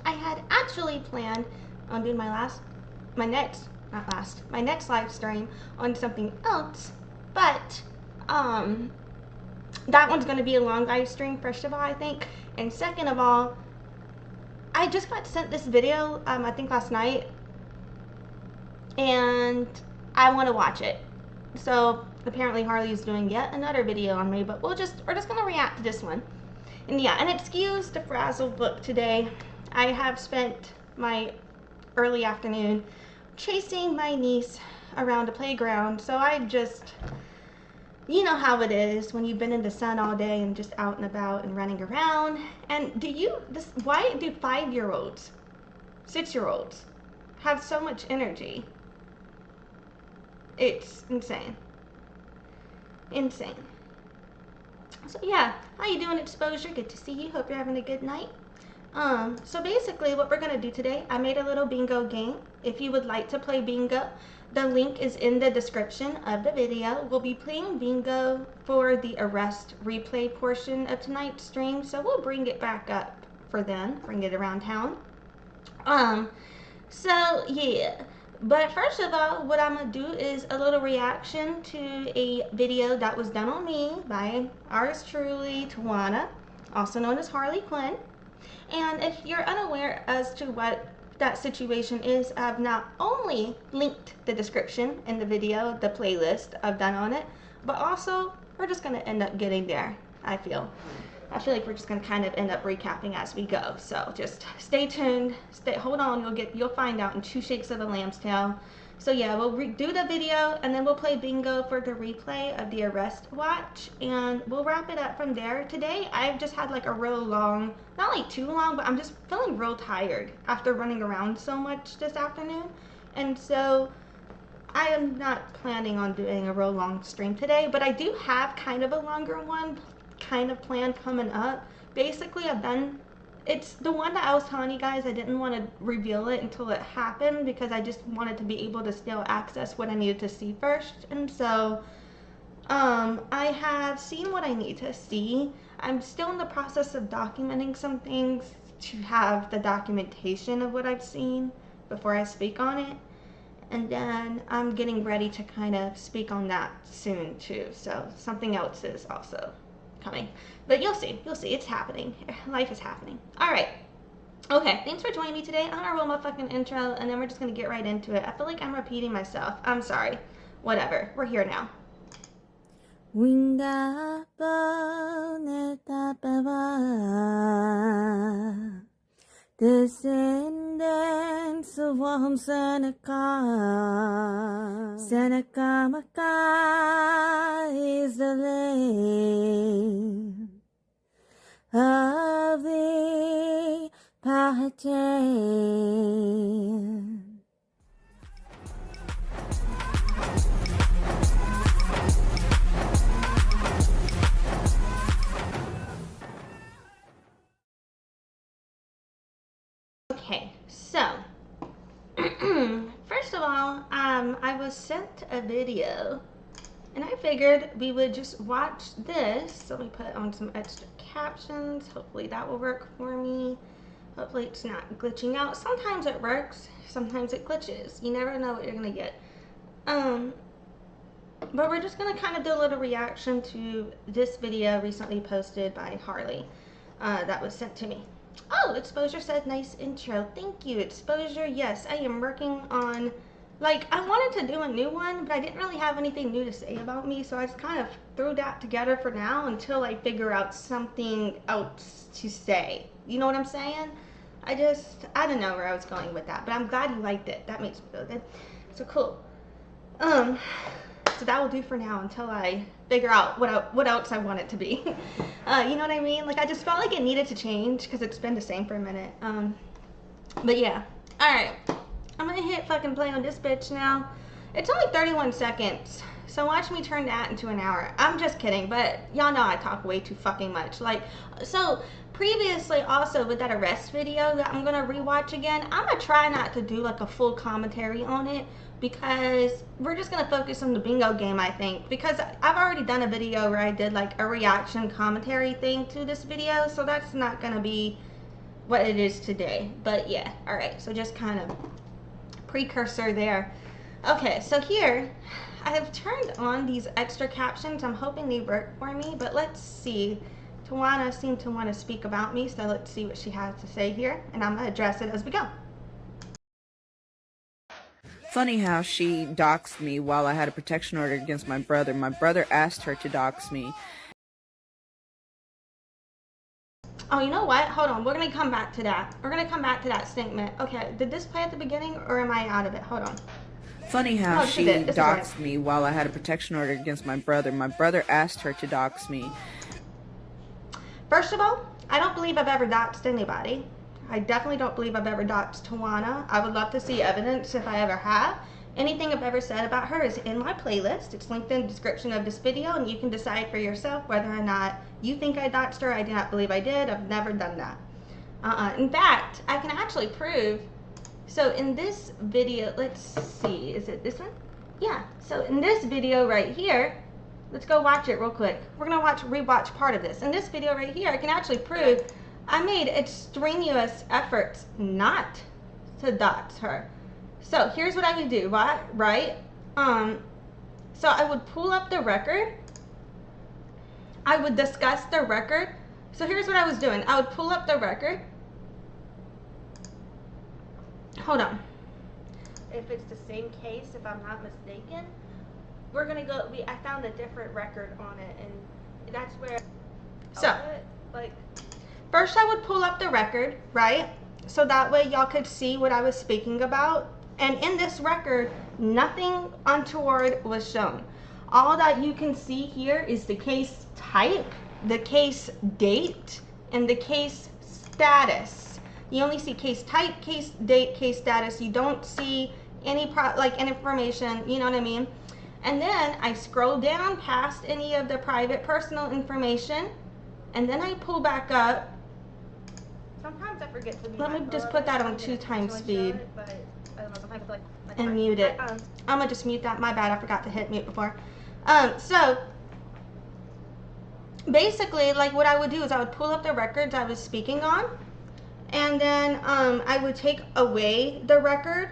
I had actually planned on doing my next live stream on something else, but that one's going to be a long live stream, first of all, I think, and second of all, I just got sent this video, I think last night, and I want to watch it. So apparently Harley's doing yet another video on me, but we're just gonna react to this one. And yeah, and excuse the frazzled look today. I have spent my early afternoon chasing my niece around the playground, so I just, you know how it is when you've been in the sun all day and just out and about and running around. And why do 5-year-olds, 6-year-olds have so much energy? It's insane. Insane. So yeah, how you doing, Exposure? Good to see you. Hope you're having a good night. So basically what we're gonna do today, I made a little bingo game. If you would like to play bingo, the link is in the description of the video. We'll be playing bingo for the arrest replay portion of tonight's stream, so we'll bring it back up for then, bring it around town. So yeah. But first of all, what I'm going to do is a little reaction to a video that was done on me by ours truly, Tajuana, also known as Harley Quinn. And if you're unaware as to what that situation is, I've not only linked the description in the video, the playlist I've done on it, but also we're just going to end up getting there, I feel like we're just going to kind of end up recapping as we go. So just stay tuned, hold on, you'll find out in 2 shakes of a lamb's tail. So yeah, we'll do the video and then we'll play bingo for the replay of the arrest watch, and we'll wrap it up from there. Today I've just had like a real long, not like too long, but I'm just feeling real tired after running around so much this afternoon, and so I am not planning on doing a real long stream today, but I do have kind of a longer one kind of plan coming up. Basically, it's the one that I was telling you guys I didn't want to reveal it until it happened, because I just wanted to be able to still access what I needed to see first. And so I have seen what I need to see. I'm still in the process of documenting some things to have the documentation of what I've seen before I speak on it, and then I'm getting ready to kind of speak on that soon too. So something else is also coming, but you'll see, it's happening. Life is happening. All right, okay, thanks for joining me today. I'm gonna roll my fucking intro and then we're just gonna get right into it. I feel like I'm repeating myself, I'm sorry, whatever, we're here now. Descendants from Seneca, Seneca is the land of the Pahatine. Okay, so first of all, I was sent a video and I figured we would just watch this. So let me put on some extra captions. Hopefully that will work for me. Hopefully it's not glitching out. Sometimes it works, sometimes it glitches. You never know what you're gonna get. But we're just gonna kind of do a little reaction to this video recently posted by Harley that was sent to me. Oh, Exposure said nice intro. Thank you, Exposure. Yes, I am working on, like, I wanted to do a new one, but I didn't really have anything new to say about me, so I just kind of threw that together for now until I figure out something else to say. You know what I'm saying? I don't know where I was going with that, but I'm glad you liked it. That makes me feel good. So cool. So that will do for now until I figure out what else I want it to be. You know what I mean? Like, I just felt like it needed to change because it's been the same for a minute. But yeah. Alright. I'm gonna hit fucking play on this bitch now. It's only 31 seconds. So watch me turn that into an hour. I'm just kidding, but y'all know I talk way too fucking much. Like, so previously also with that arrest video that I'm gonna rewatch again, I'm gonna try not to do like a full commentary on it, because we're just gonna focus on the bingo game, I think, because I've already done a video where I did like a reaction commentary thing to this video, so that's not gonna be what it is today. But yeah, all right, so just kind of precursor there. Okay, so here I have turned on these extra captions. I'm hoping they work for me, but let's see. Tajuana seemed to want to speak about me, so let's see what she has to say here, and I'm going to address it as we go. Funny how she doxed me while I had a protection order against my brother. My brother asked her to dox me. Oh, you know what? Hold on. We're going to come back to that. We're going to come back to that statement. Okay, did this play at the beginning, or am I out of it? Hold on. Funny how she doxed me while I had a protection order against my brother. My brother asked her to dox me. First of all, I don't believe I've ever doxed anybody. I definitely don't believe I've ever doxed Tajuana. I would love to see evidence if I ever have. Anything I've ever said about her is in my playlist. It's linked in the description of this video, and you can decide for yourself whether or not you think I doxed her. I do not believe I did. I've never done that. In fact, I can actually prove. So in this video, let's see, is it this one? Yeah, so in this video right here, let's go watch it real quick. We're gonna rewatch part of this. In this video right here, I can actually prove I made extraneous efforts not to dox her. So here's what I would do, right? So I would pull up the record. I would discuss the record. So here's what I was doing. I would pull up the record. Hold on. If it's the same case, if I'm not mistaken, we're gonna go. I found a different record on it, and that's where. So, like, first I would pull up the record, right? So that way y'all could see what I was speaking about. And in this record, nothing untoward was shown. All that you can see here is the case type, the case date, and the case status. You only see case type, case date, case status. You don't see any information, you know what I mean? And then I scroll down past any of the private personal information, and then I pull back up. Sometimes I forget to. Let me just put that on 2x speed and mute it. I'm gonna just mute that. My bad, I forgot to hit mute before. So basically, like, what I would do is I would pull up the records I was speaking on, and then I would take away the record.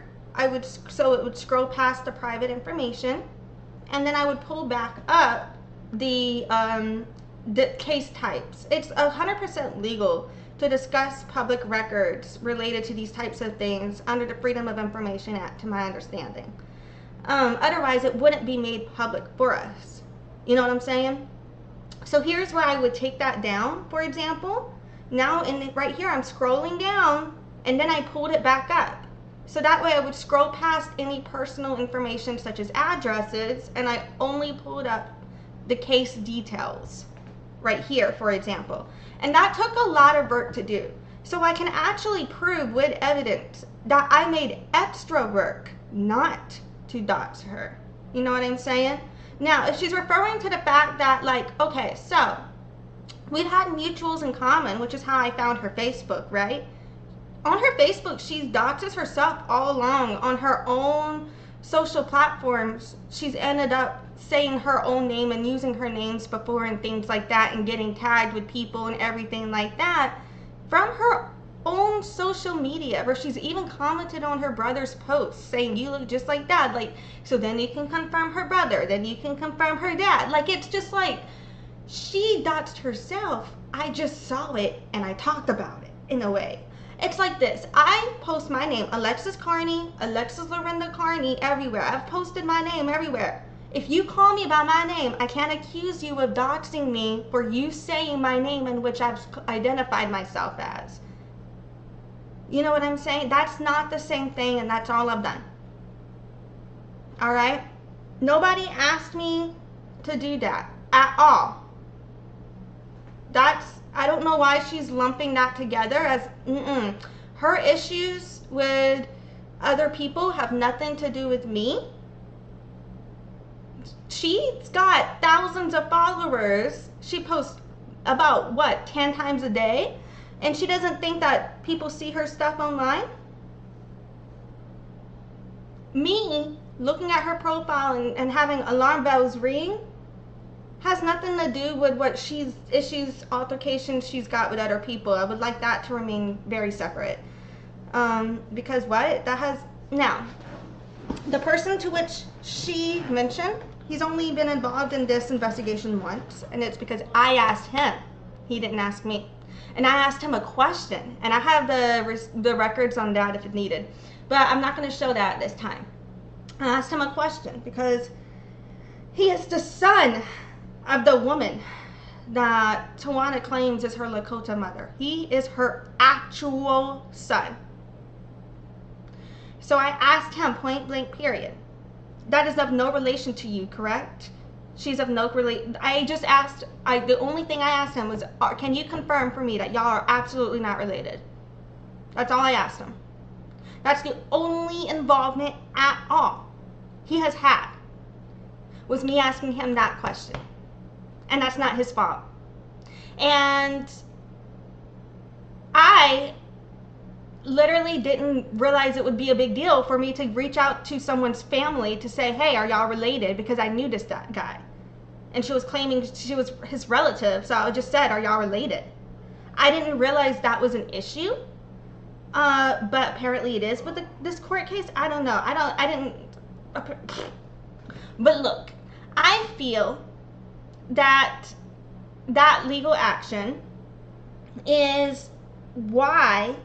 So it would scroll past the private information, and then I would pull back up the case types. It's 100% legal to discuss public records related to these types of things under the Freedom of Information Act, to my understanding. Otherwise, it wouldn't be made public for us. You know what I'm saying? So here's where I would take that down, for example. Now, right here, I'm scrolling down, and then I pulled it back up. So that way I would scroll past any personal information such as addresses, and I only pulled up the case details right here, for example. And that took a lot of work to do. So I can actually prove with evidence that I made extra work not to dox her. You know what I'm saying? Now, if she's referring to the fact that, like, okay, so we've had mutuals in common, which is how I found her Facebook, right? On her Facebook, she doxes herself all along. On her own social platforms, she's ended up saying her own name and using her names before and things like that, and getting tagged with people and everything like that from her own social media, where she's even commented on her brother's posts saying, you look just like dad. Like, so then you can confirm her brother, then you can confirm her dad. Like, it's just like, she doxed herself. I just saw it and I talked about it in a way. It's like this. I post my name, Alexis Carney, Alexis Lorinda Carney, everywhere. I've posted my name everywhere. If you call me by my name, I can't accuse you of doxing me for you saying my name in which I've identified myself as. You know what I'm saying? That's not the same thing, and that's all I've done. All right? Nobody asked me to do that at all. I don't know why she's lumping that together as, her issues with other people have nothing to do with me. She's got thousands of followers. She posts about, 10 times a day? And she doesn't think that people see her stuff online? Me looking at her profile and having alarm bells ring has nothing to do with what issues, altercations she's got with other people. I would like that to remain very separate. Because what? That has... Now, the person to which she mentioned, he's only been involved in this investigation once, and it's because I asked him. He didn't ask me. And I asked him a question, and I have the records on that if it needed. But I'm not going to show that this time. I asked him a question because he is the son of the woman that Tajuana claims is her Lakota mother. He is her actual son. So I asked him point blank period. That is of no relation to you, correct? She's of no relation. I just asked, the only thing I asked him was, can you confirm for me that y'all are absolutely not related? That's all I asked him. That's the only involvement at all he has had, was me asking him that question. And that's not his fault. And I literally didn't realize it would be a big deal for me to reach out to someone's family to say, hey, are y'all related? Because I knew this guy. And she was claiming she was his relative, so I just said, are y'all related? I didn't realize that was an issue. But apparently it is with this court case. I don't know. I didn't. But look, I feel that legal action is why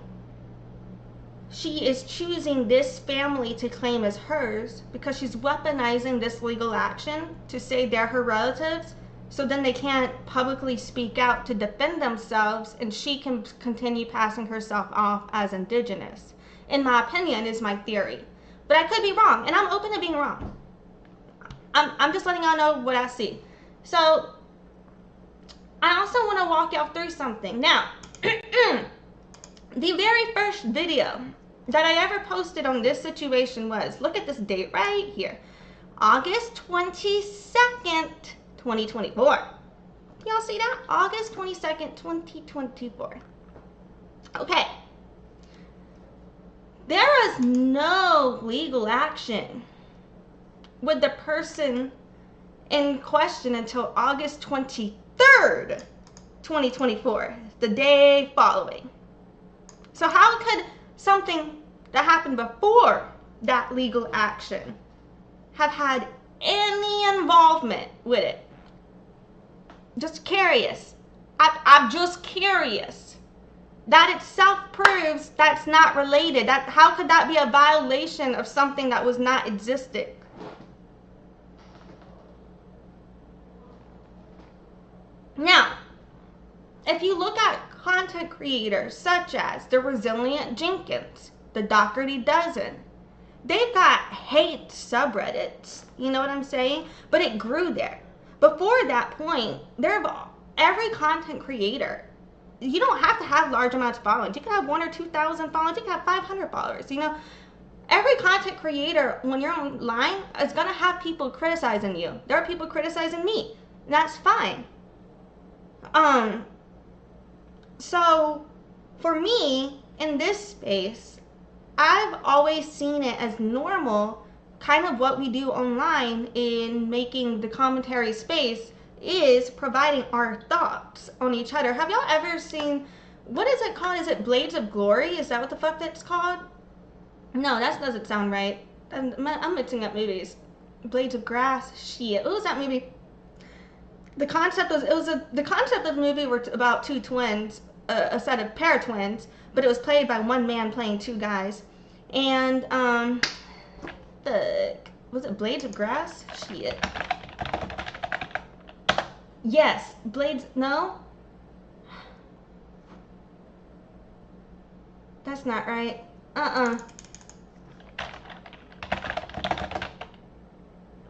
she is choosing this family to claim as hers, because she's weaponizing this legal action to say they're her relatives, so then they can't publicly speak out to defend themselves, and she can continue passing herself off as indigenous. In my opinion, is my theory. But I could be wrong, and I'm open to being wrong. I'm just letting y'all know what I see. So, I also want to walk y'all through something. Now, the very first video that I ever posted on this situation was, look at this date right here, August 22nd, 2024. Y'all see that? August 22nd, 2024. Okay. There is no legal action with the person in question until August 23rd, 2024, the day following. So how could something that happened before that legal action have had any involvement with it? Just curious. I'm just curious. That itself proves that's not related. How could that be a violation of something that was not existing? Now, if you look at content creators such as the Resilient Jenkins, the Doherty Dozen, they've got hate subreddits, you know what I'm saying? But it grew there. Before that point, every content creator, you don't have to have large amounts of followers. You can have 1,000 or 2,000 followers. You can have 500 followers. You know, every content creator, when you're online, is gonna have people criticizing you. There are people criticizing me. And that's fine. So for me, in this space, I've always seen it as normal, kind of what we do online in making the commentary space is providing our thoughts on each other. Have y'all ever seen, what is it called? Is it Blades of Glory? Is that what the fuck that's called? No, that doesn't sound right. I'm mixing up movies. Blades of Grass? Shit. What was that movie? The concept of the movie were about two twins, a set of pair of twins, but it was played by one man playing two guys. And was it Blades of Grass? Shit. Yes, Blades. No, that's not right.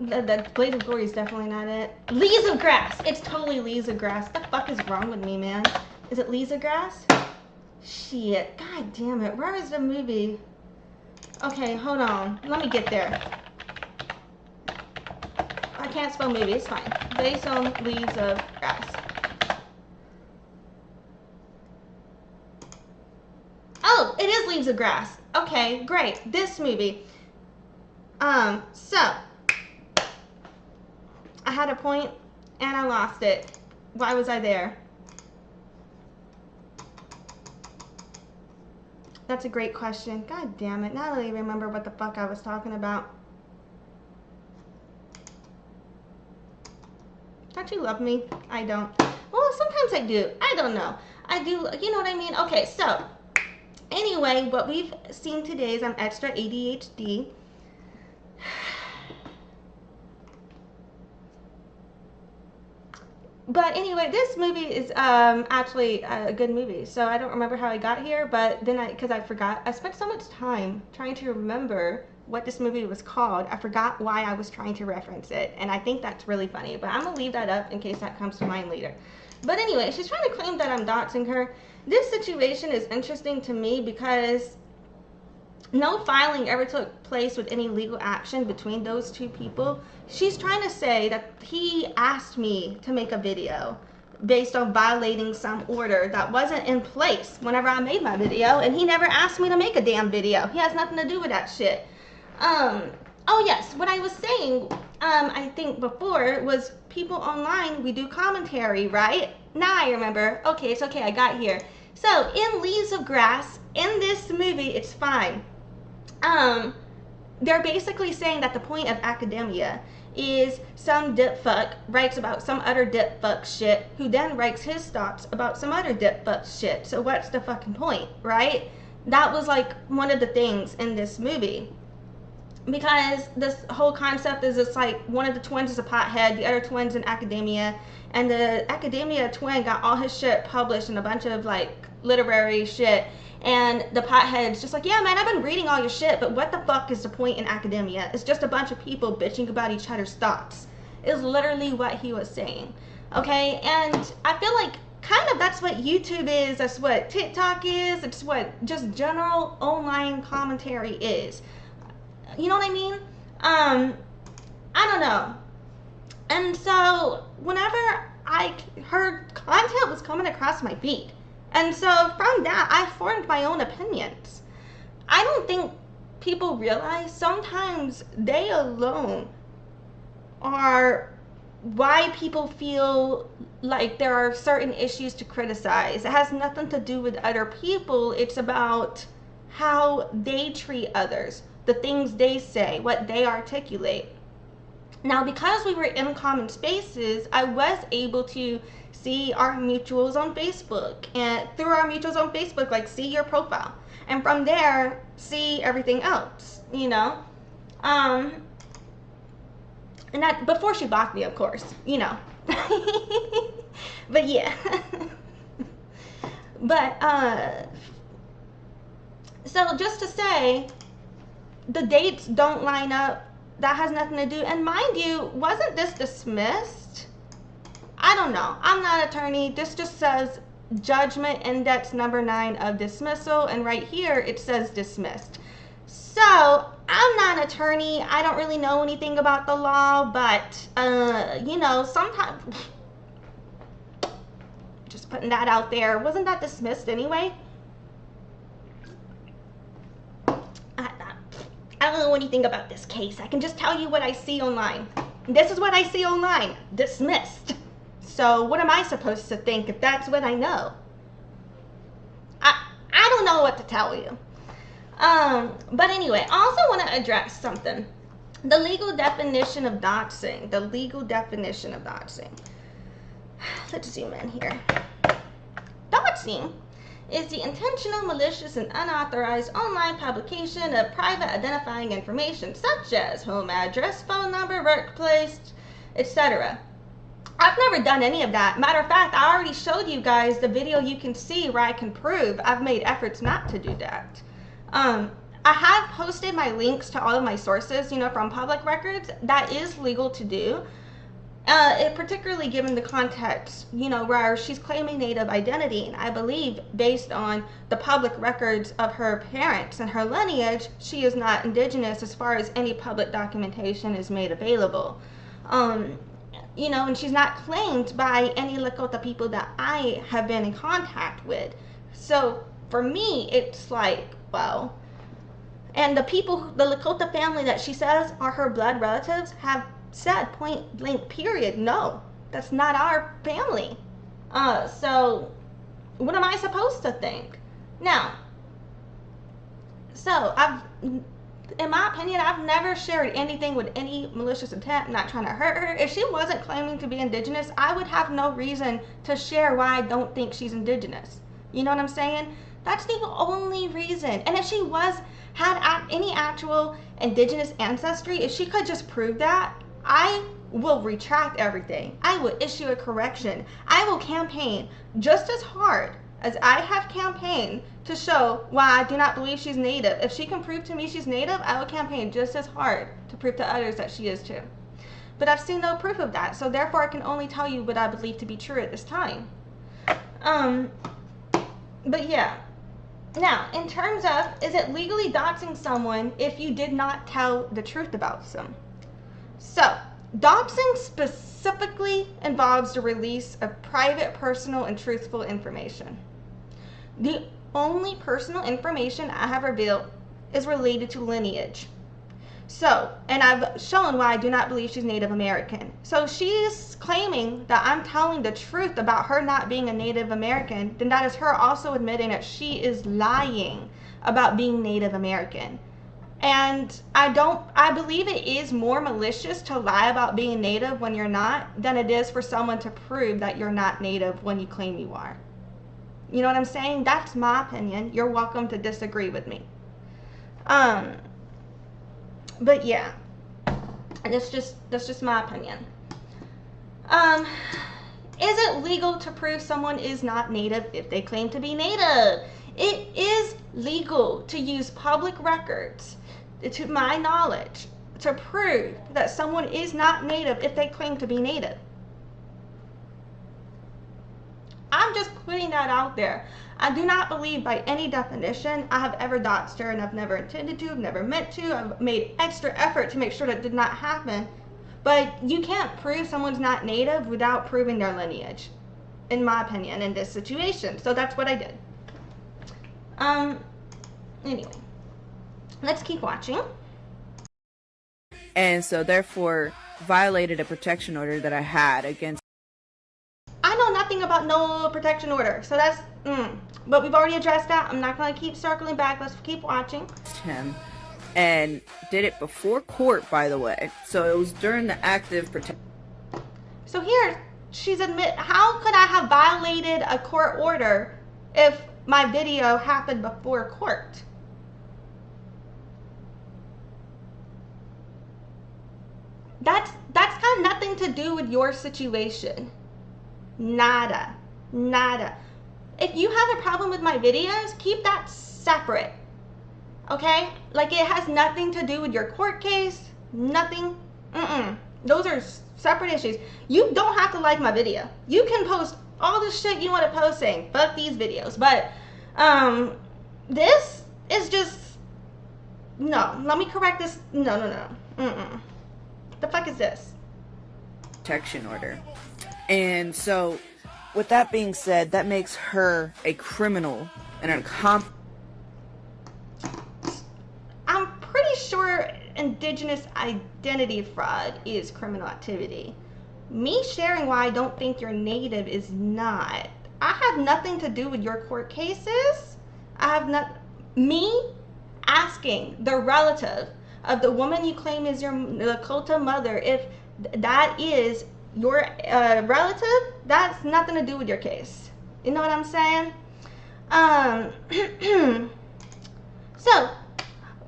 The Blade of Glory is definitely not it. Leaves of Grass. It's totally Leaves of Grass. What the fuck is wrong with me, man? Is it Leaves of Grass? Shit. God damn it. Where is the movie? Okay, hold on. Let me get there. I can't spell movie. It's fine. Based on Leaves of Grass. Oh, it is Leaves of Grass. Okay, great. This movie. So I had a point, And I lost it. Why was I there? That's a great question. God damn it. Now I don't even remember what the fuck I was talking about. Don't you love me? I don't. Well, sometimes I do. I don't know. I do, you know what I mean? Okay, so anyway, what we've seen today is I'm extra ADHD. But anyway, this movie is actually a good movie. So I don't remember how I got here, but then because I forgot, I spent so much time trying to remember what this movie was called. I forgot why I was trying to reference it, and I think that's really funny. But I'm gonna leave that up in case that comes to mind later. But anyway, she's trying to claim that I'm doxing her. This situation is interesting to me because no filing ever took place with any legal action between those two people. She's trying to say that he asked me to make a video based on violating some order that wasn't in place whenever I made my video, and he never asked me to make a damn video. He has nothing to do with that shit. Oh yes, what I was saying, I think before was people online, we do commentary, right? Now I remember. Okay, it's okay, I got here. So in Leaves of Grass, in this movie, it's fine. They're basically saying that the point of academia is some dip fuck writes about some other dip fuck shit who then writes his thoughts about some other dip fuck shit. So what's the fucking point, right? That was like one of the things in this movie. Because this whole concept is it's like one of the twins is a pothead, the other twin's in academia, and the academia twin got all his shit published in a bunch of like literary shit. And the pothead's just like, yeah, man, I've been reading all your shit, but what the fuck is the point in academia? It's just a bunch of people bitching about each other's thoughts. Is literally what he was saying. Okay? And I feel like kind of that's what YouTube is, that's what TikTok is, it's what just general online commentary is. You know what I mean? I don't know. And so whenever I heard content was coming across my feed, and so from that, I formed my own opinions. I don't think people realize sometimes they alone are why people feel like there are certain issues to criticize. It has nothing to do with other people. It's about how they treat others, the things they say, what they articulate. Now, because we were in common spaces, I was able to see our mutuals on Facebook, and through our mutuals on Facebook, like see your profile, and from there see everything else, you know. And that before she blocked me, of course, you know. But yeah. But so just to say, the dates don't line up. That has nothing to do. And mind you, wasn't this dismissed? I don't know. I'm not an attorney. This just says judgment index number 9 of dismissal. And right here, it says dismissed. So I'm not an attorney. I don't really know anything about the law. But, you know, sometimes... Just putting that out there. Wasn't that dismissed anyway? I don't know anything about this case. I can just tell you what I see online. This is what I see online. Dismissed. So what am I supposed to think if that's what I know? I don't know what to tell you. But anyway, I also want to address something. The legal definition of doxing. The legal definition of doxing. Let's zoom in here. Doxing is the intentional, malicious, and unauthorized online publication of private identifying information such as home address, phone number, workplace, etc. I've never done any of that. Matter of fact, I already showed you guys the video you can see where I can prove I've made efforts not to do that. I have posted my links to all of my sources, you know, from public records. That is legal to do. Particularly given the context, you know, where she's claiming Native identity, and I believe based on the public records of her parents and her lineage, she is not indigenous as far as any public documentation is made available. You know, and she's not claimed by any Lakota people that I have been in contact with. So for me, it's like, well, and the people, the Lakota family that she says are her blood relatives have said point blank period, no, That's not our family. So what am I supposed to think? Now, so in my opinion, I've never shared anything with any malicious intent. I'm not trying to hurt her. If she wasn't claiming to be indigenous, I would have no reason to share why I don't think she's indigenous. You know what I'm saying? That's the only reason. And if she had any actual indigenous ancestry, if she could just prove that, I will retract everything. I will issue a correction. I will campaign just as hard as I have campaigned to show why I do not believe she's Native. If she can prove to me she's Native, I will campaign just as hard to prove to others that she is too. But I've seen no proof of that, so therefore I can only tell you what I believe to be true at this time. But yeah. Now, in terms of, is it legally doxing someone if you did not tell the truth about them? So, doxing specifically involves the release of private, personal, and truthful information. The only personal information I have revealed is related to lineage. So, and I've shown why I do not believe she's Native American. So she's claiming that I'm telling the truth about her not being a Native American, then that is her also admitting that she is lying about being Native American. And I believe it is more malicious to lie about being Native when you're not than it is for someone to prove that you're not Native when you claim you are. You know what I'm saying? That's my opinion. You're welcome to disagree with me. But yeah, that's just my opinion. Is it legal to prove someone is not Native if they claim to be Native? It is legal to use public records, to my knowledge, to prove that someone is not Native if they claim to be Native. I'm just putting that out there. I do not believe by any definition I have ever doxed her, and I've never intended to, I've never meant to. I've made extra effort to make sure that did not happen. But you can't prove someone's not Native without proving their lineage, in my opinion, in this situation. So that's what I did. Anyway, let's keep watching. And so therefore violated a protection order that I had against. I know nothing about no protection order, so that's, but we've already addressed that. I'm not going to keep circling back. Let's keep watching. Him, and did it before court, by the way. So it was during the active protection. So here, how could I have violated a court order if my video happened before court? That's got nothing to do with your situation. Nada. If you have a problem with my videos, keep that separate. Okay? Like, it has nothing to do with your court case. Nothing. Those are separate issues. You don't have to like my video. You can post all the shit you want to post saying, fuck these videos. But, this is just, no. Let me correct this. No. The fuck is this? Protection order. And so, with that being said, that makes her a criminal and I'm pretty sure indigenous identity fraud is criminal activity. Me sharing why I don't think you're Native is not. I have nothing to do with your court cases. Me asking the relative of the woman you claim is your Lakota mother, if that is your relative, that's nothing to do with your case. You know what I'm saying? So,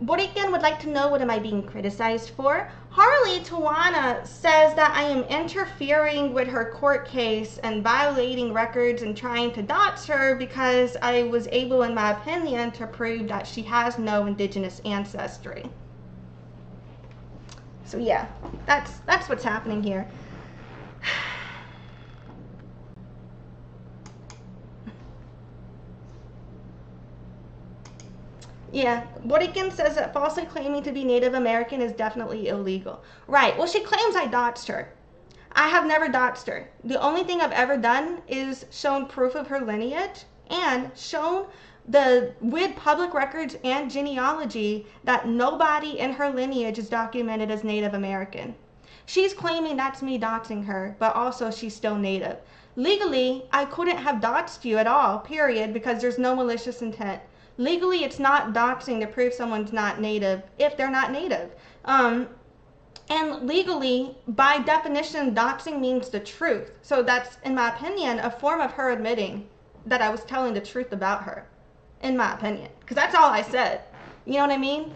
Bodycam would like to know, what am I being criticized for? Tajuana says that I am interfering with her court case and violating records and trying to dox her because I was able, in my opinion, to prove that she has no indigenous ancestry. So yeah, that's what's happening here. Yeah, Bodycam says that falsely claiming to be Native American is definitely illegal. Right, well, she claims I doxed her. I have never doxed her. The only thing I've ever done is shown proof of her lineage and shown with public records and genealogy that nobody in her lineage is documented as Native American. She's claiming that's me doxing her, but also she's still Native. Legally, I couldn't have doxed you at all, period, because there's no malicious intent. Legally, it's not doxing to prove someone's not Native if they're not Native. And legally, by definition, doxing means the truth. So that's, in my opinion, a form of her admitting that I was telling the truth about her, in my opinion. Because that's all I said. You know what I mean?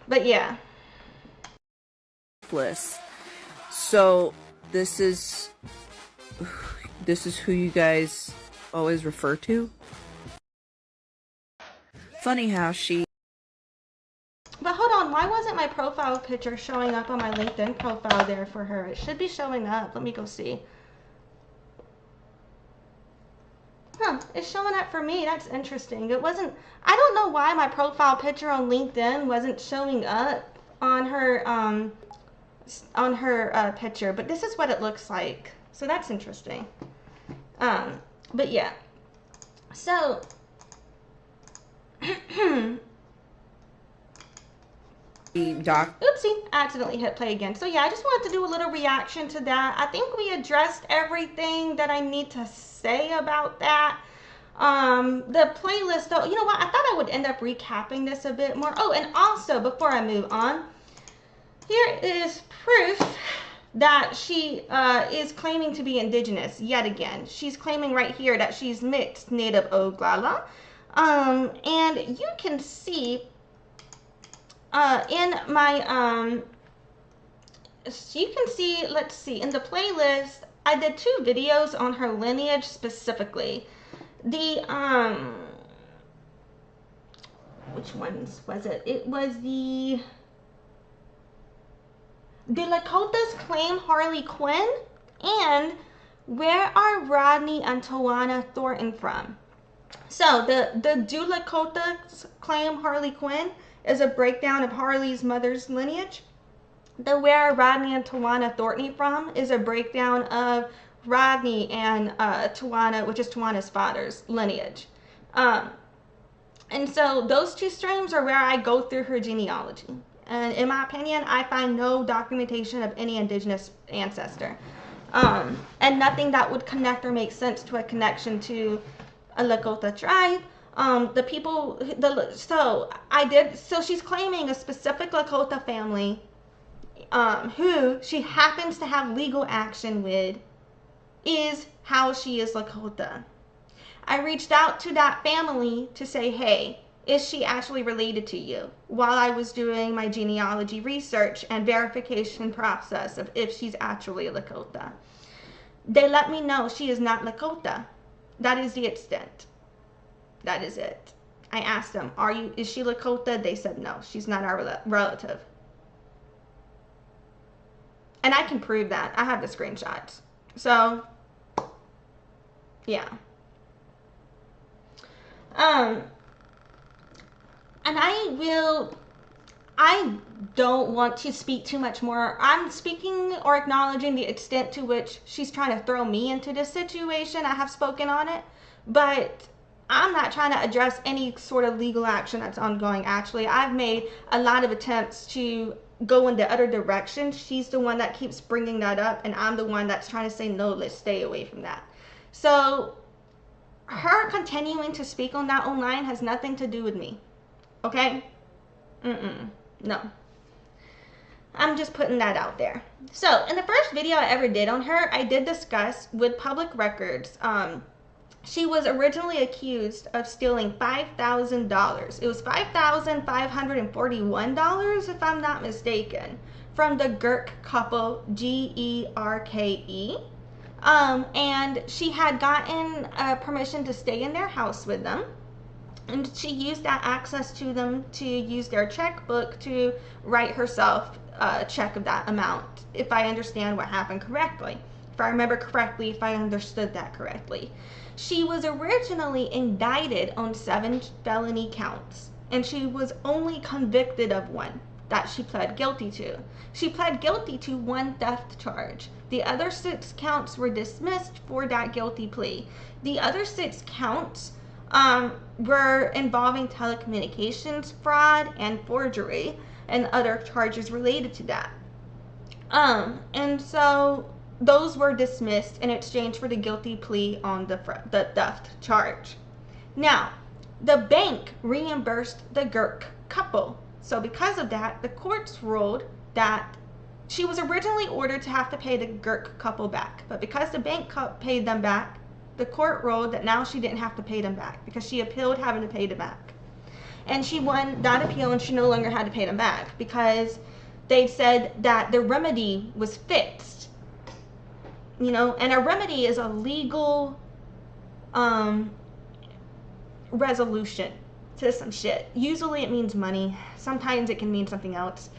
But yeah. So this is who you guys always refer to? Funny how she... But hold on, why wasn't my profile picture showing up on my LinkedIn profile there for her? It should be showing up. Let me go see. Huh, it's showing up for me. That's interesting. It wasn't, I don't know why my profile picture on LinkedIn wasn't showing up on her picture, but this is what it looks like. So that's interesting. But yeah. So Oopsie, I accidentally hit play again. So yeah, I just wanted to do a little reaction to that. I think we addressed everything that I need to say about that. The playlist though, you know what? I thought I would end up recapping this a bit more. Oh, and also before I move on, here is proof that she is claiming to be indigenous yet again. She's claiming right here that she's mixed Native Oglala. And you can see in my you can see, let's see, in the playlist I did 2 videos on her lineage specifically. The which ones was it? It was the Lakotas claim Harley Quinn and where are Rodney and Tajuana Thornton from? So the Do Lakotas claim Harley Quinn is a breakdown of Harley's mother's lineage. The Where Rodney and Tajuana Thornton from is a breakdown of Rodney and Tajuana, which is Tajuana's father's lineage. And so those 2 streams are where I go through her genealogy. And in my opinion, I find no documentation of any indigenous ancestor. And nothing that would connect or make sense to a connection to a Lakota tribe. The people, so she's claiming a specific Lakota family who she happens to have legal action with is how she is Lakota. I reached out to that family to say, hey, is she actually related to you? While I was doing my genealogy research and verification process of if she's actually a Lakota. They let me know she is not Lakota. That is the extent. That is it. I asked them, is she Lakota? They said no, she's not our relative. And I can prove that. I have the screenshots. So, yeah. And I don't want to speak too much more. I'm speaking or acknowledging the extent to which she's trying to throw me into this situation. I have spoken on it, but I'm not trying to address any sort of legal action that's ongoing. Actually, I've made a lot of attempts to go in the other direction. She's the one that keeps bringing that up, and I'm the one that's trying to say, no, let's stay away from that. So her continuing to speak on that online has nothing to do with me. Okay? No. I'm just putting that out there. So in the first video I ever did on her, I did discuss with public records, she was originally accused of stealing $5,000. It was $5,541, if I'm not mistaken, from the Gerke couple, Gerke. And she had gotten permission to stay in their house with them. And she used that access to them to use their checkbook to write herself a check of that amount, if I understand what happened correctly. If I remember correctly, if I understood that correctly. She was originally indicted on 7 felony counts, and she was only convicted of 1 that she pled guilty to. She pled guilty to 1 theft charge. The other 6 counts were dismissed for that guilty plea. The other 6 counts were involving telecommunications fraud and forgery and other charges related to that. And so those were dismissed in exchange for the guilty plea on the theft charge. Now, the bank reimbursed the Girk couple. So because of that, the courts ruled that she was originally ordered to have to pay the Girk couple back. But because the bank paid them back, the court ruled that now she didn't have to pay them back because she appealed having to pay them back. And she won that appeal, and she no longer had to pay them back because they said that the remedy was fixed. You know, and a remedy is a legal resolution to some shit. Usually it means money. Sometimes it can mean something else.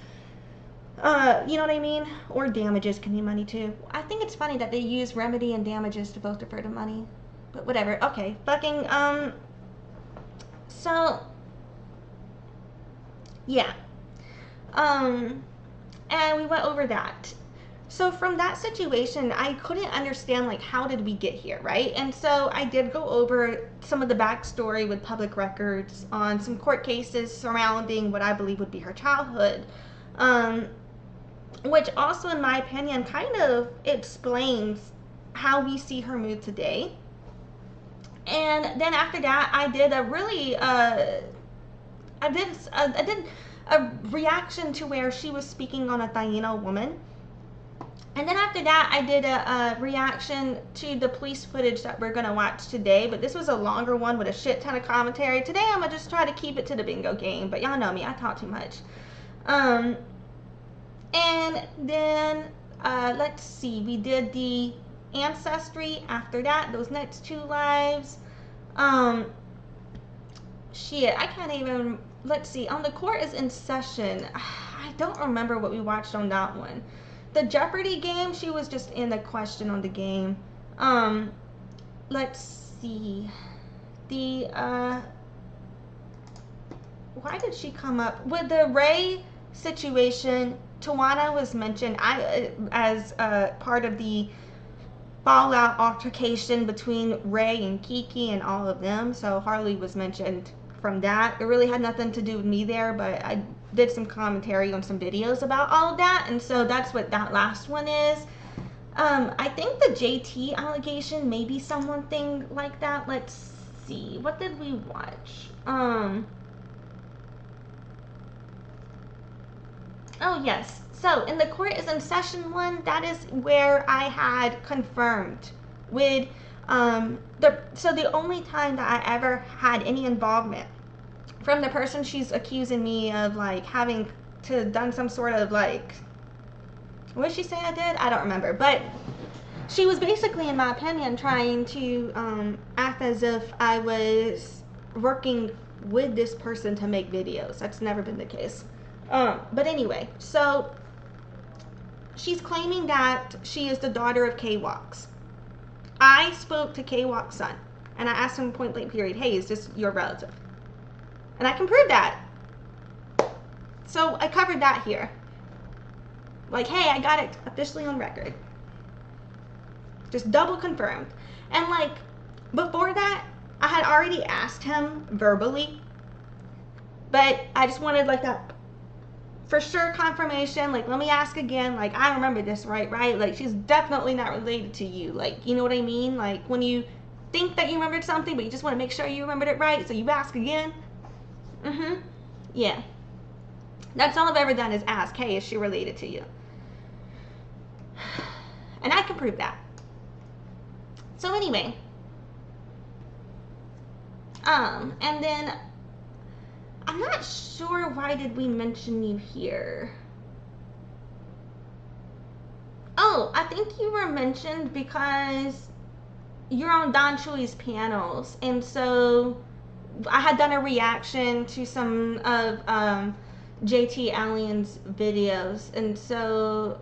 You know what I mean? Or damages can mean money too. I think it's funny that they use remedy and damages to both refer to money. But whatever. Okay. Fucking, so, yeah. And we went over that. So from that situation, I couldn't understand, like, how did we get here, right? And so I did go over some of the backstory with public records on some court cases surrounding what I believe would be her childhood. Which also, in my opinion, kind of explains how we see her move today. And then after that, I did a really, I did a reaction to where she was speaking on a Taino woman. And then after that, I did a reaction to the police footage that we're going to watch today. But this was a longer one with a shit ton of commentary. Today, I'm going to just try to keep it to the bingo game. But y'all know me. I talk too much. And then, let's see. We did the ancestry after that. Those next two lives. Shit. I can't even... Let's see. On the court is in session. I don't remember what we watched on that one. The Jeopardy game, she was just in the question on the game. Let's see. The, why did she come up? With the Ray situation, Tajuana was mentioned as part of the fallout altercation between Ray and Kiki and all of them. So Harley was mentioned from that. It really had nothing to do with me there, but I did some commentary on some videos about all of that, and so that's what that last one is. I think the JT allegation may be something like that. Let's see. What did we watch? Oh, yes. So, in the court is in session one, that is where I had confirmed with, the only time that I ever had any involvement from the person she's accusing me of, like, having to done some sort of, like, what did she say I did? I don't remember. But she was basically, in my opinion, trying to act as if I was working with this person to make videos. That's never been the case. But anyway, so she's claiming that she is the daughter of K-Walks. I spoke to K-Walk's son, and I asked him point blank period, hey, is this your relative? And I can prove that. So I covered that here. Like, hey, I got it officially on record. Just double confirmed. And, like, before that, I had already asked him verbally. But I just wanted, like, that for sure confirmation. Like, let me ask again. Like, I remember this right? Like, she's definitely not related to you. Like, you know what I mean? Like, when you think that you remembered something, but you just want to make sure you remembered it right, so you ask again. Yeah. That's all I've ever done is ask, hey, is she related to you? And I can prove that. So anyway. And then I'm not sure why did we mention you here. Oh, I think you were mentioned because you're on Don Chewy's panels, and so I had done a reaction to some of JT Allen's videos, and so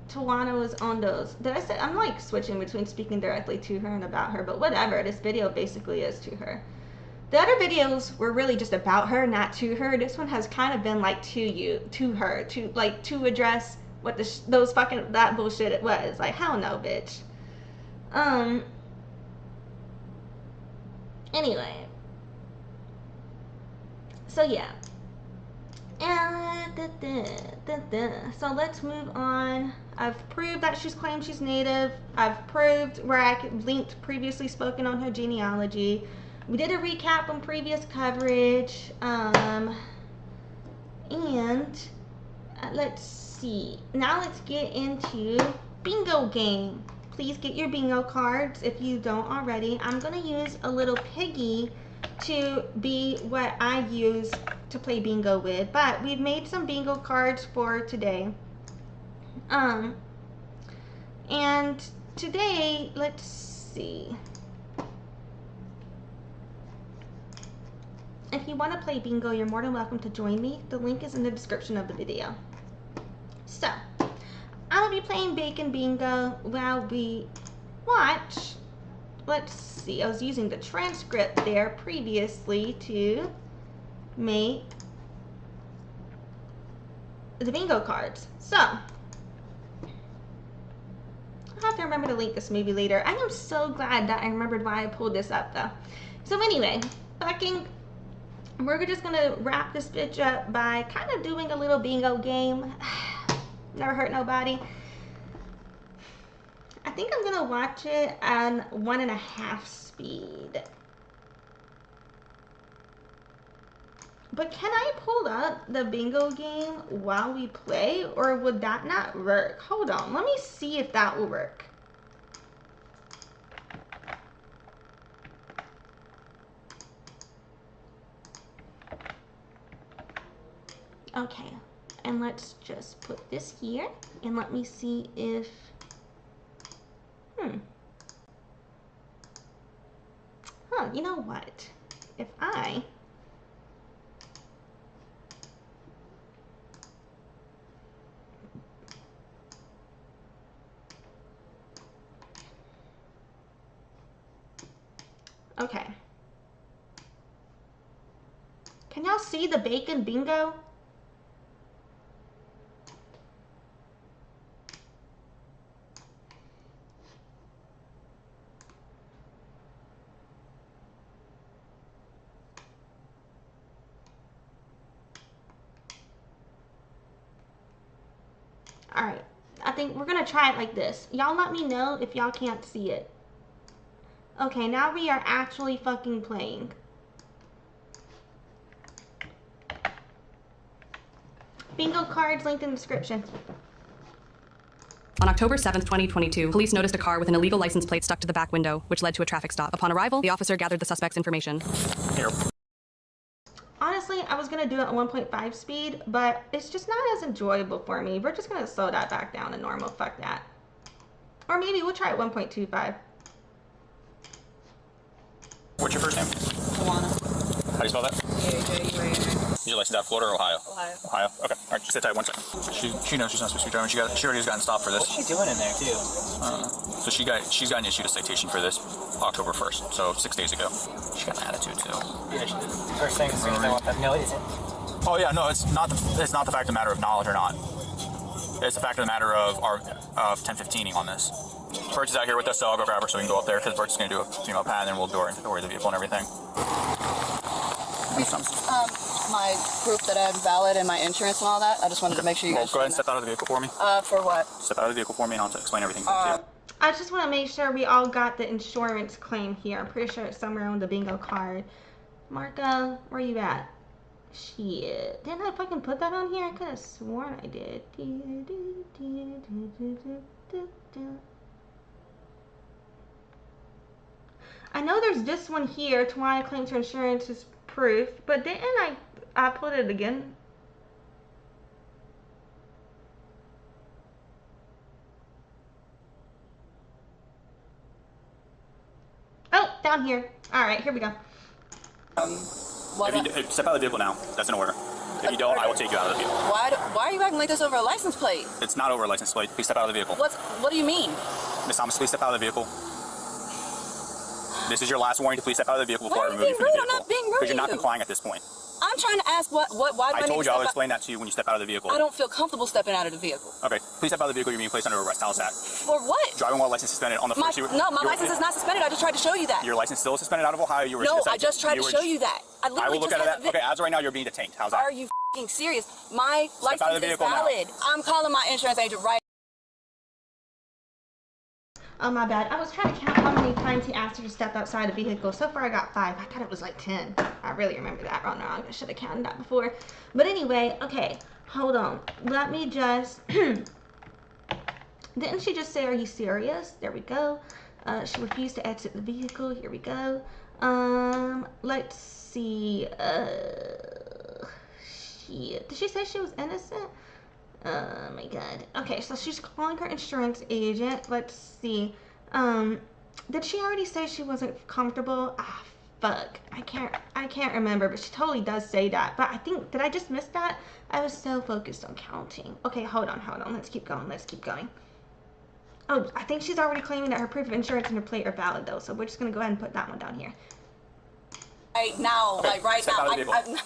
Tajuana was on those. Did I say, I'm like switching between speaking directly to her and about her, but whatever, this video basically is to her. The other videos were really just about her, not to her. This one has kind of been like to her, to address what that bullshit it was. Like, hell no, bitch. Anyway. So yeah. And So let's move on. I've proved that she's claimed she's Native. I've proved where I linked previously spoken on her genealogy. We did a recap on previous coverage. And let's see. Now let's get into bingo game. Please get your bingo cards if you don't already. I'm gonna use a little piggy to be what I use to play bingo with, but we've made some bingo cards for today. And today, let's see. If you want to play bingo, you're more than welcome to join me. The link is in the description of the video. So, I will be playing Bacon Bingo while we watch. Let's see, I was using the transcript there previously to make the bingo cards. So, I'll have to remember to link this movie later. I am so glad that I remembered why I pulled this up though. So anyway, we're just gonna wrap this bitch up by kind of doing a little bingo game. Never hurt nobody. I think I'm gonna watch it on 1.5 speed. But can I pull up the bingo game while we play, or would that not work? Hold on, let me see if that will work. Okay, and let's just put this here, and let me see if, you know what? If I okay. Can y'all see the Bacon Bingo? Alright, I think we're gonna try it like this. Y'all let me know if y'all can't see it. Okay, now we are actually fucking playing. Bingo cards linked in the description. On October 7th, 2022, police noticed a car with an illegal license plate stuck to the back window, which led to a traffic stop. Upon arrival, the officer gathered the suspect's information. Honestly, I was gonna do it at 1.5 speed, but it's just not as enjoyable for me. We're just gonna slow that back down to normal. Fuck that. Or maybe we'll try at 1.25. What's your first name? Tajuana. How do you spell that? A-J-U-A-N. Is your license out of Florida or Ohio? Ohio. Ohio? Okay. All right, just sit tight 1 second. She knows she's not supposed to be driving. She already has gotten stopped for this. What's she doing in there, too? So she's gotten issued a citation for this October 1st, so 6 days ago. She got an attitude, too. Yeah, she did. First thing is no, it isn't. Oh, yeah, no, it's not the fact of the matter of knowledge or not. It's the fact of the matter of our 1015ing on this. Birch is out here with us, so I'll go grab her so we can go up there, because Birch is going to do a pat, and then we'll door the vehicle and everything. My proof that I'm valid and my insurance and all that. I just wanted to make sure you guys. Go ahead and step out of the vehicle for me. For what? Step out of the vehicle for me, and I'll explain everything to you. I just want to make sure we all got the insurance claim here. I'm pretty sure it's somewhere on the bingo card. Marco, where you at? Shit. Didn't I fucking put that on here? I could have sworn I did. I know there's this one here. Tajuana claims her insurance is proof, but didn't I put it again? Oh, down here. All right, here we go. If you step out of the vehicle now, that's an order. If you don't, I will take you out of the vehicle. Why are you acting like this over a license plate? It's not over a license plate. Please step out of the vehicle. What do you mean? Miss Thomas, please step out of the vehicle. This is your last warning to please step out of the vehicle before I remove you from the rude? vehicle. I'm not being rude. Because you're not complying at this point. I'm trying to ask why do I need to told you step I'll out? explain that to you when you step out of the vehicle. I don't feel comfortable stepping out of the vehicle. Okay, please step out of the vehicle. You're being placed under arrest. Tell us that. For what? Driving while license suspended on the My first. license is not suspended. I just tried to show you that. Your license still is suspended out of Ohio. You were No, I just tried to show you that. I will look at that. Okay, as of right now, you're being detained. How's that? Are you f***ing serious? My Step out of license the is vehicle now. valid. I'm calling my insurance agent right. Oh, my bad. I was trying to count how many times he asked her to step outside the vehicle. So far, I got 5. I thought it was like 10. I really remember that wrong. I should have counted that before. But anyway, okay. Hold on. Let me just... Didn't she just say, are you serious? There we go. She refused to exit the vehicle. Here we go. Let's see. Did she say she was innocent? Oh my god. Okay, so she's calling her insurance agent. Let's see. Did she already say she wasn't comfortable? Ah, fuck. I can't remember, but she totally does say that. But I think, did I just miss that? I was so focused on counting. Okay, hold on. Let's keep going. Oh, I think she's already claiming that her proof of insurance and her plate are valid though, so we're just gonna go ahead and put that one down here. Right now, Okay, like right step now, out of the vehicle.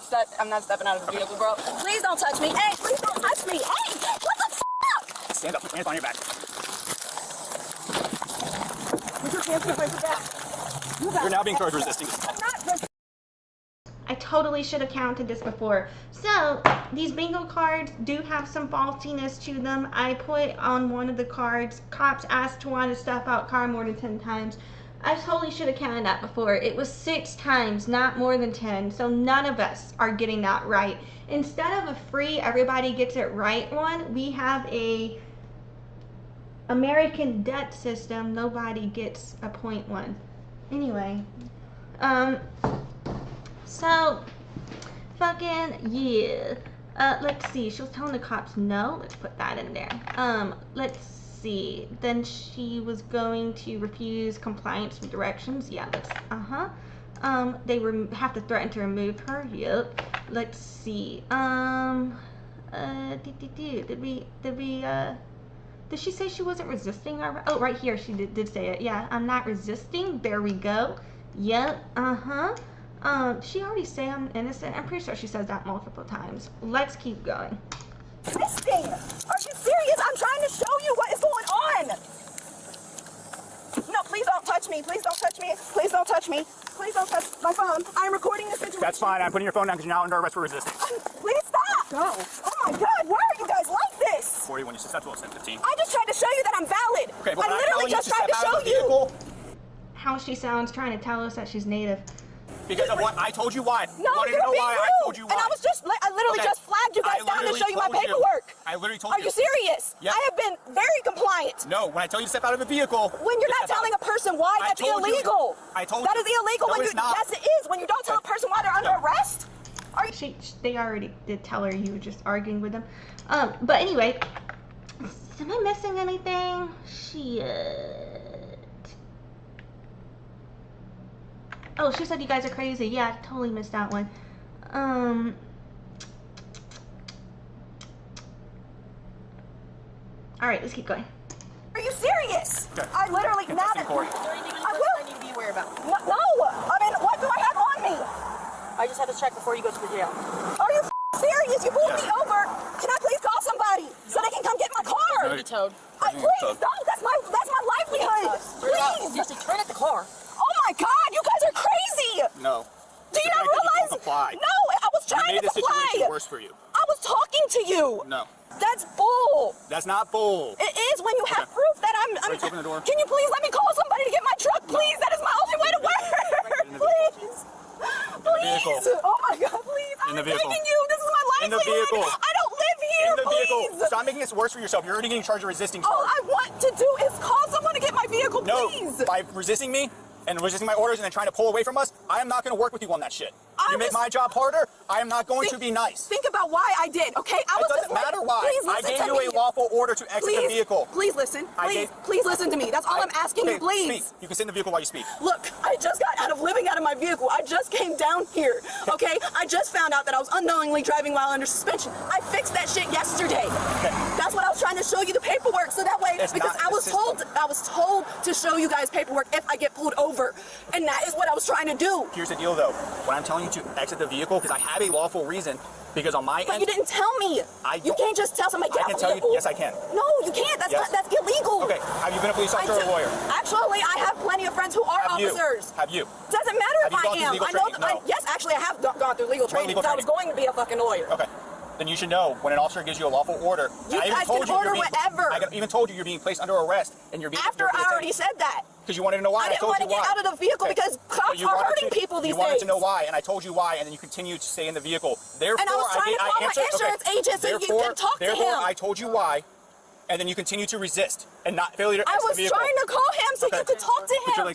I'm not stepping out of the vehicle, bro. Please don't touch me. Hey, please don't touch me. Hey, what the f***? Stand up. Put your hands on your back. Put your hands behind your back. You're now being charged with resisting. I totally should have counted this before. So, these bingo cards do have some faultiness to them. I put on one of the cards, cops asked Tajuana to step out car more than 10 times. I totally should have counted that before. It was 6 times, not more than 10. So none of us are getting that right. Instead of a free everybody gets it right one, we have a American debt system. Nobody gets a point one. Anyway, so fucking yeah. Let's see. She was telling the cops no. Let's put that in there. Let's see. Then she was going to refuse compliance with directions. Yeah, let's they have to threaten to remove her. Yep. Let's see. Did she say she wasn't resisting? Oh, right here she did say it. Yeah, I'm not resisting. There we go. Yep. She already say I'm innocent. I'm pretty sure she says that multiple times. Let's keep going. Resisting? Are you serious? I'm trying to show you what is going on. No, please don't touch me. Please don't touch me. Please don't touch me. Please don't touch my phone. I'm recording this situation. That's fine. I'm putting your phone down because you're now under arrest for resisting. Please stop. Go. Oh my God, why are you guys like this? 41, you successful at 15. I just tried to show you that I'm valid. Okay, but I literally just tried to show you. How she sounds trying to tell us that she's native. Because of what? I told you why. No, you you're know being why? rude. I told you why. And I literally just flagged you guys down to show you my paperwork. I literally told you. Are you serious? Yep. I have been very compliant. No, when I tell you to step out of the vehicle. When you're not telling a person why, that's illegal. I told that you. is illegal. No, when it's you, not. Yes, it is. When you don't tell a person why they're under arrest. Are you? They already did tell her you were just arguing with them. But anyway, am I missing anything? Shit. Oh, she said you guys are crazy. Yeah, I totally missed that one. Alright, let's keep going. Are you serious? Okay. I literally not. in court. I will. I need to be aware about. No. I mean, what do I have on me? I just have to check before you go to the jail. Are you serious? You pulled me over. Can I please call somebody so they can come get my car? No, Towed. Please, no. That's my livelihood. Please. Just turn at the car. Oh my God, you guys are crazy. No. Do you not realize? No, I was trying you made to the comply. situation worse for you. I was talking to you. No. That's bull. That's not bull. It is when you have proof that I'm. Let's open the door. Can you please let me call somebody to get my truck, please? That is my only way to work. Please. Please. Oh my God, please. I'm begging you. This is my livelihood. In the vehicle. I don't live here. In the vehicle. Please. Stop making this worse for yourself. You're already getting charged with resisting. All I want to do is call someone to get my vehicle, No. please. By resisting me and resisting my orders and then trying to pull away from us, I am not going to work with you on that shit. You make my job harder, I am not going to be nice. Think about why I did, okay? It doesn't matter why. I gave you a lawful order to exit the vehicle. Please listen. Please listen to me. That's all I'm asking you, please. Speak. You can sit in the vehicle while you speak. Look, I just got out of living out of my vehicle. I just came down here, okay? I just found out that I was unknowingly driving while under suspension. I fixed that shit yesterday. Okay. That's what I was trying to show you the paperwork, so that way, because I was told to show you guys paperwork if I get pulled over, and that is what I was trying to do. Here's the deal, though. What I'm telling you to to exit the vehicle because I have a lawful reason. Because on my But end, you didn't tell me. You can't just tell somebody get I can out tell the you. vehicle. Yes, I can. No, you can't. That's Yes. that's illegal. Okay. Have you been a police officer or a lawyer? Actually, I have plenty of friends who are officers. Have you? Doesn't matter Have if you gone I through am. legal I know. training? No. Yes, actually, I have gone through legal training legal because I was going to be a fucking lawyer. Okay. Then you should know when an officer gives you a lawful order. You I even guys told can you order you're being, whatever. I even told you you're being placed under arrest and you're being. After I already said that. Because you wanted to know why. I didn't want to get out of the vehicle because cops are hurting people these days. You wanted to know why, and I told you why, and then you continued to stay in the vehicle. Therefore, and I was trying to call my insurance agent so you can talk to him. Therefore, I told you why, and then you continue to resist and not failure to exit the vehicle. I was trying to call him so you could talk to him.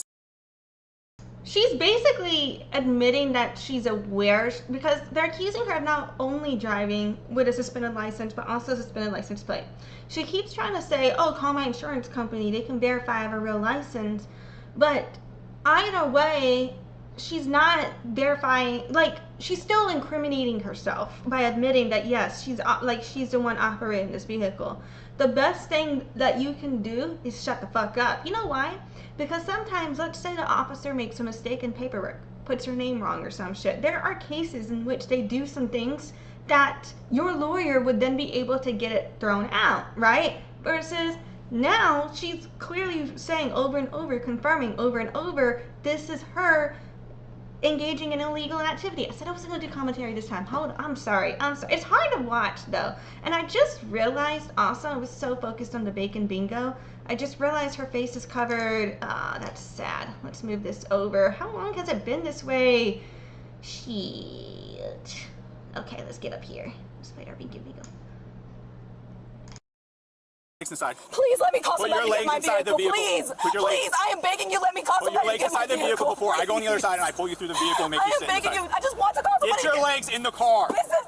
She's basically admitting that she's aware because they're accusing her of not only driving with a suspended license but also a suspended license plate. She keeps trying to say, oh, call my insurance company, they can verify I have a real license. But either way, she's not verifying, like, she's still incriminating herself by admitting that yes, she's the one operating this vehicle. The best thing that you can do is shut the fuck up. You know why? Because sometimes, let's say the officer makes a mistake in paperwork, puts your name wrong or some shit. There are cases in which they do some things that your lawyer would then be able to get it thrown out, right? Versus now she's clearly saying over and over, confirming over and over, this is her engaging in illegal activity. I said I was going to do commentary this time. Hold on. I'm sorry. It's hard to watch though. And I just realized also, I was so focused on the bacon bingo, I just realized her face is covered. That's sad. Let's move this over. How long has it been this way? Shit. Okay, let's get up here. Spider bingo. Inside. Please let me call somebody to get my vehicle. Please, please, I am begging you. Let me call somebody to get my vehicle. Put your legs inside the vehicle before I go on the other side and I pull you through the vehicle and make you sit inside. I am begging you. I just want to call somebody. Get your legs in the car. This is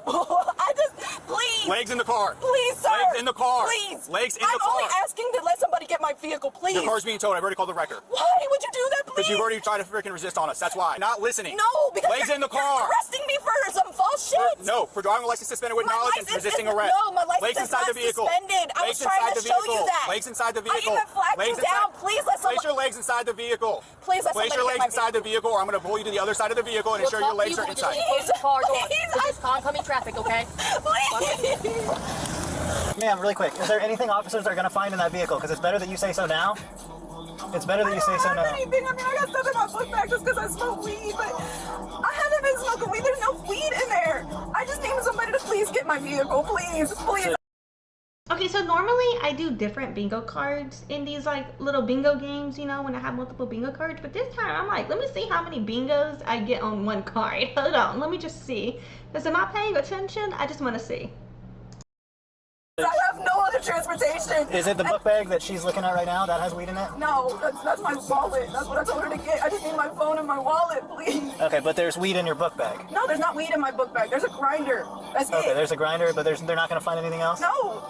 please. Legs in the car. Please, sir. Legs in the car. Please. Legs in the car. I'm only asking to let somebody get my vehicle, please. Your car's being towed. I've already called the wrecker. Why would you do that, please? Because you've already tried to freaking resist on us. That's why. Not listening. No, because legs in the car. You're arresting me for some false shit. No, for driving a license suspended with knowledge and resisting arrest. No, my license legs inside is not the vehicle. suspended. I was trying to show you that. Legs inside the vehicle. I even flagged you down. Please let somebody. Place your legs inside the vehicle. Please let Place somebody your get legs my inside the vehicle, or I'm going to pull you to the other side of the vehicle and ensure your legs are inside. Please, Just oncoming traffic, okay? please. Ma'am, really quick, is there anything officers are going to find in that vehicle? Because it's better that you say so now. It's better that you say so now. I don't have anything. I mean, I got stuff in my book bag just because I smoke weed, but I haven't been smoking weed. There's no weed in there. I just need somebody to please get my vehicle, please. Okay, so normally I do different bingo cards in these like little bingo games, you know, when I have multiple bingo cards. But this time I'm like, let me see how many bingos I get on one card. Hold on, let me just see. Because am I paying attention? I just want to see. I have no other transportation. Is it the book bag that she's looking at right now that has weed in it? No, that's my wallet. That's what I told her to get. I just need my phone and my wallet, please. Okay, but there's weed in your book bag. No, there's not weed in my book bag. There's a grinder. That's Okay, it. there's a grinder, but they're not going to find anything else? No.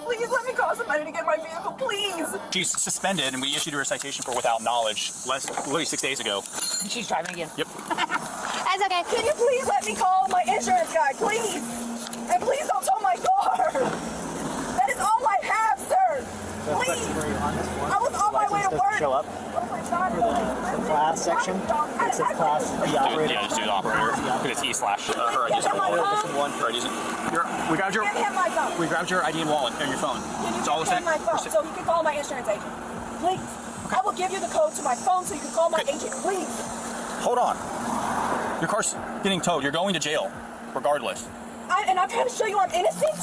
Please let me call somebody to get my vehicle, please. She's suspended, and we issued her a citation for without knowledge literally 6 days ago. She's driving again. Yep. That's okay. Can you please let me call my insurance guy, please? And please don't tow my car. That is all I have, sir. Please. I was on my way to work. Show up Oh my God. for the class section. It says class the operator. Yeah, just do the operator. Because it's E/her ID. We grabbed your Give him my phone. We grabbed your ID and wallet and your phone. Can you It's all the give same. him my phone so he can call my insurance agent? Please. I will give you the code to my phone so you can call my agent, please. Hold on. Your car's getting towed. You're going to jail, regardless. And I'm trying to show you I'm innocent,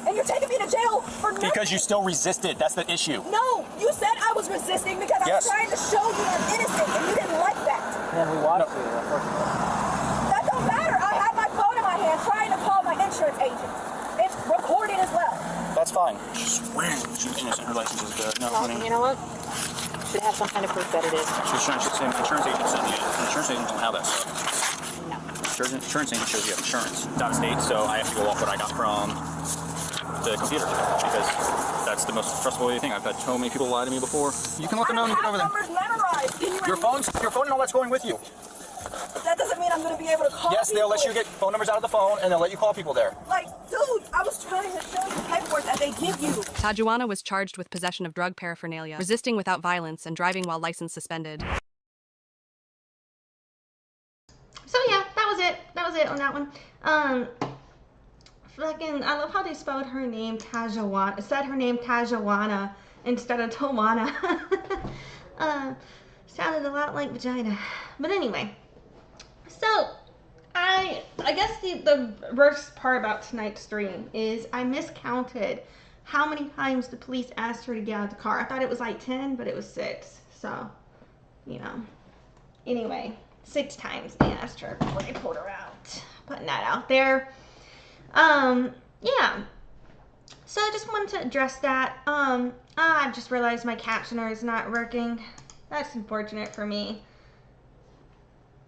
and you're taking me to jail for nothing. Because you still resisted. That's the issue. No, you said I was resisting because I was Yes. trying to show you I'm innocent, and you didn't like that. And we watched you, unfortunately. That don't matter. I have my phone in my hand trying to call my insurance agent. It's recorded as well. That's fine. She's swearing she's innocent. Her license is good. No, honey. You know what? Should have some kind of proof that it is. She's trying to say insurance agent sent me. Insurance agents don't have that. No. Insurance agent shows you have insurance. It's out of state, so I have to go off what I got from the computer because that's the most trustworthy thing. I've had so many people lie to me before. You can let them know when you get over there. numbers memorized. Can you Your phone and all that's going with you. That doesn't mean I'm going to be able to call Yes, they'll let you get phone numbers out of the phone and they'll let you call people there. Like, dude, I was trying to show you the paperwork that they give you. Tajuana was charged with possession of drug paraphernalia, resisting without violence, and driving while license suspended. So yeah, that was it on that one. Fucking, I love how they spelled her name Tajuana. It said her name Tajuana instead of Tawana. Sounded a lot like vagina. But anyway, so I guess the worst part about tonight's stream is I miscounted how many times the police asked her to get out of the car. I thought it was like 10, but it was 6. So, you know. Anyway, 6 times they asked her before they pulled her out. Putting that out there. Yeah. So I just wanted to address that. I just realized my captioner is not working. That's unfortunate for me.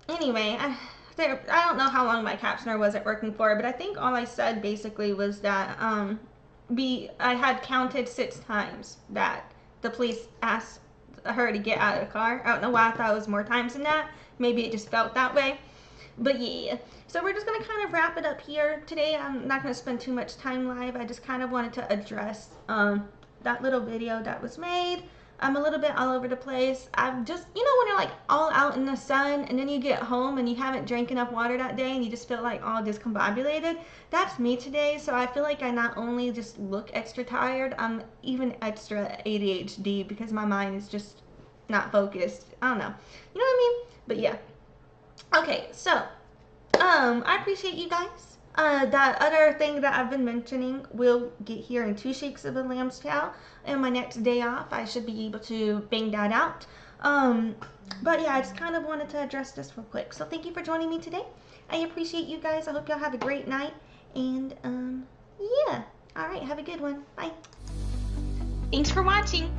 Anyway, I don't know how long my captioner wasn't working for, but I think all I said basically was that, I had counted 6 times that the police asked her to get out of the car. I don't know why I thought it was more times than that. Maybe it just felt that way. But yeah, so we're just going to kind of wrap it up here today. I'm not going to spend too much time live. I just kind of wanted to address that little video that was made. I'm a little bit all over the place. I'm just, you know, when you're like all out in the sun and then you get home and you haven't drank enough water that day and you just feel like all discombobulated. That's me today. So I feel like I not only just look extra tired, I'm even extra ADHD because my mind is just not focused. I don't know. You know what I mean? But yeah. Okay, so I appreciate you guys. That other thing that I've been mentioning will get here in 2 shakes of a lamb's tail. And my next day off, I should be able to bang that out. But yeah, I just kind of wanted to address this real quick. So thank you for joining me today. I appreciate you guys. I hope y'all have a great night. And yeah. All right, have a good one. Bye. Thanks for watching.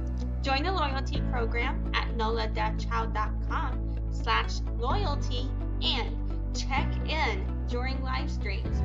Join the loyalty program at noladeathchild.com/loyalty and check in during live streams.